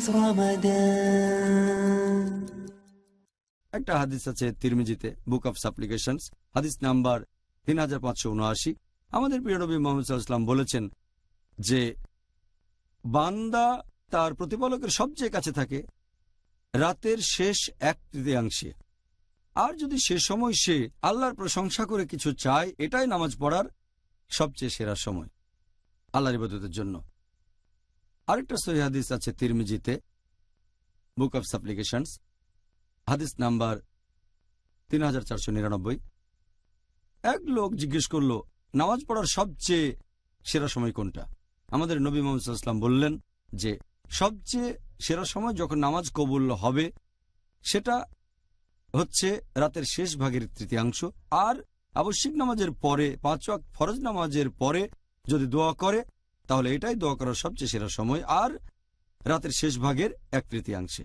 رمضان. একটা হাদিস আছে তিরমিজিতে, বুক অফ সাপ্লিকেশনস, হাদিস নাম্বার 3579। আমাদের প্রিয় নবী মুহাম্মদ সাল্লাল্লাহু আলাইহি ওয়াসাল্লাম বলেছেন যে বান্দা তার প্রতিপালকের সবচেয়ে কাছে থাকে রাতের শেষ 1/3 আর যদি সে সময় সে আল্লাহর প্রশংসা করে কিছু চায়, এটাই নামাজ পড়ার সবচেয়ে সেরা সময় আল্লাহর ইবাদতের জন্য। আরেকটা সহিহ হাদিস আছে তিরমিজিতে, বুক অফ সাপ্লিকেশনস, হাদিস নাম্বার 3499। এক লোক জিজ্ঞেস করল, নামাজ পড়ার সবচেয়ে সেরা সময় কোনটা? আমাদের নবী মুহাম্মদ সাল্লাল্লাহু আলাইহি ওয়াসাল্লাম বললেন যে সবচেয়ে সেরা সময় যখন নামাজ কবুল হবে সেটা হচ্ছে রাতের শেষ ভাগের 1/3। আর আবশ্যিক নামাজের পরে, 5 ওয়াক্ত ফরজ নামাজের পরে যদি দোয়া করে তাহলে এটাই দোয়া করার সবচেয়ে সেরা সময়, আর রাতের শেষ ভাগের 1/3।